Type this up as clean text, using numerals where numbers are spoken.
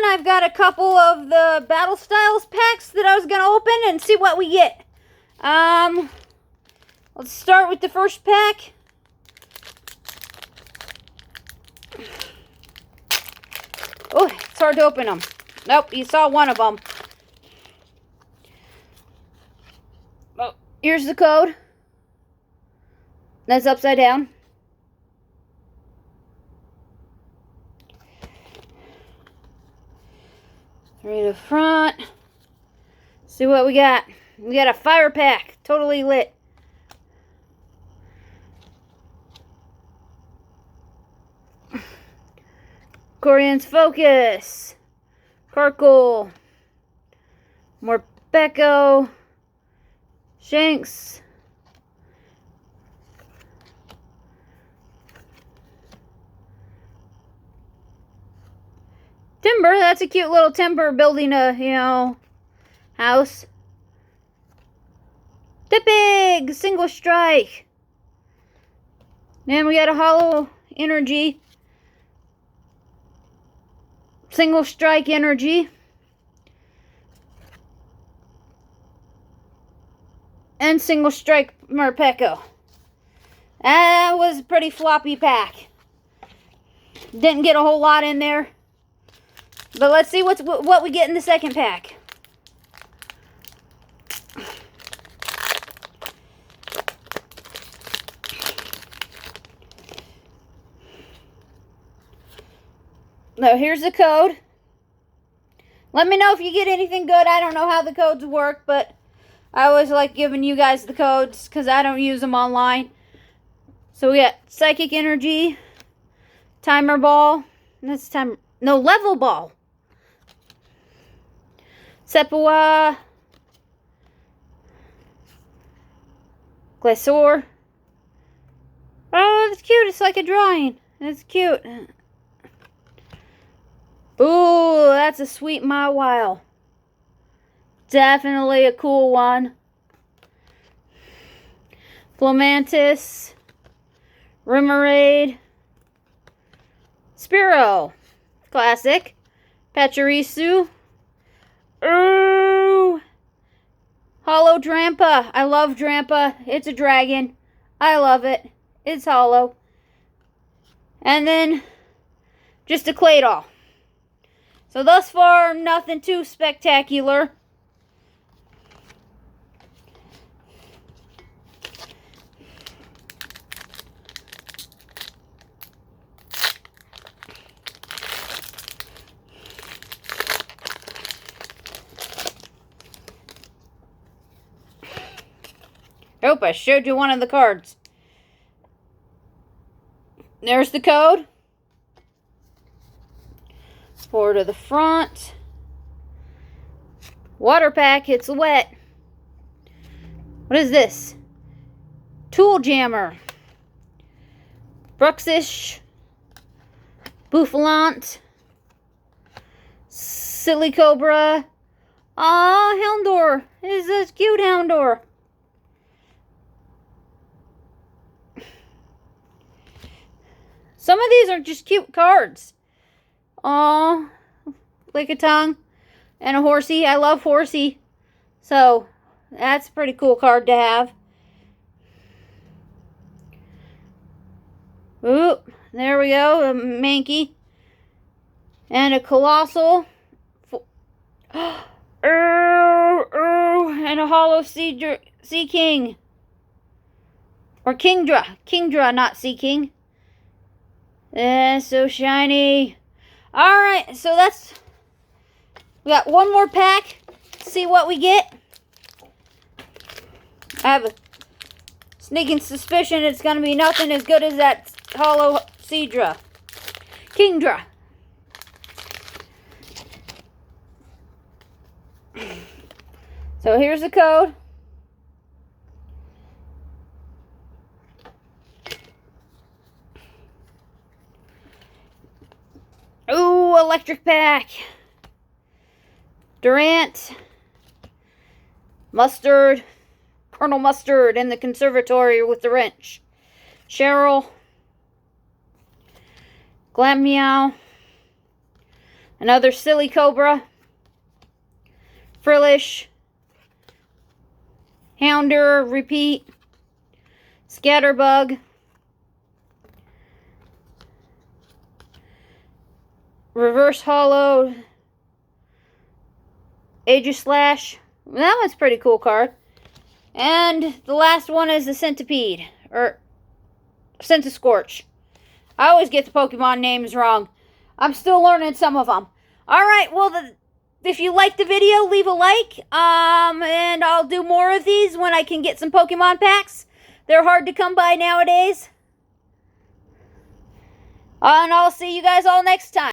on, I've got a couple of the BattleStyles packs that I was going to open and see what we get. Let's start with the first pack. Oh, it's hard to open them. Nope, you saw one of them. Oh, here's the code. That's upside down. Three to the front. See what we got. We got a fire pack, totally lit. Corian's Focus. Karkle. Morpeko. Shanks. Timber, that's a cute little timber building a, house. Big single strike. Then we got a hollow energy. Single strike energy. And single strike Morpeko. That was a pretty floppy pack. Didn't get a whole lot in there. But let's see what we get in the second pack. Now here's the code. Let me know if you get anything good. I don't know how the codes work, but I always like giving you guys the codes because I don't use them online. So we got Psychic Energy, Timer Ball, Level Ball, Sepawa, Glacier. Oh, that's cute. It's like a drawing. It's cute. Ooh, that's a sweet Mawile. Definitely a cool one. Flamantis, Remoraid, Spearow, classic, Pachirisu, ooh, hollow Drampa. I love Drampa. It's a dragon. I love it. It's hollow. And then just a Claydol. So thus far, nothing too spectacular. Hope I showed you one of the cards. There's the code. 4 to the front. Water pack, it's wet. What is this? Tool Jammer. Bruxish. Bouffalant. Silly Cobra. Aw, Houndour. It's a cute Houndour. Some of these are just cute cards. Aw, like a tongue and a horsey. I love horsey. So, that's a pretty cool card to have. Oop, there we go. A Mankey. And a Colossal. And a Hollow Sea King. Or Kingdra. Kingdra, not Sea King. So shiny. Alright, so we got one more pack. See what we get. I have a sneaking suspicion it's going to be nothing as good as that hollow Kingdra. So here's the code. Ooh, electric pack. Durant. Mustard. Colonel Mustard in the conservatory with the wrench. Cheryl. Glammeow. Another Silly Cobra. Frillish. Hounder, repeat. Scatterbug. Reverse Hollow. Aegislash. That one's a pretty cool card. And the last one is the Centipede. Or Centiscorch. I always get the Pokemon names wrong. I'm still learning some of them. Alright, well, if you liked the video, leave a like. And I'll do more of these when I can get some Pokemon packs. They're hard to come by nowadays. And I'll see you guys all next time.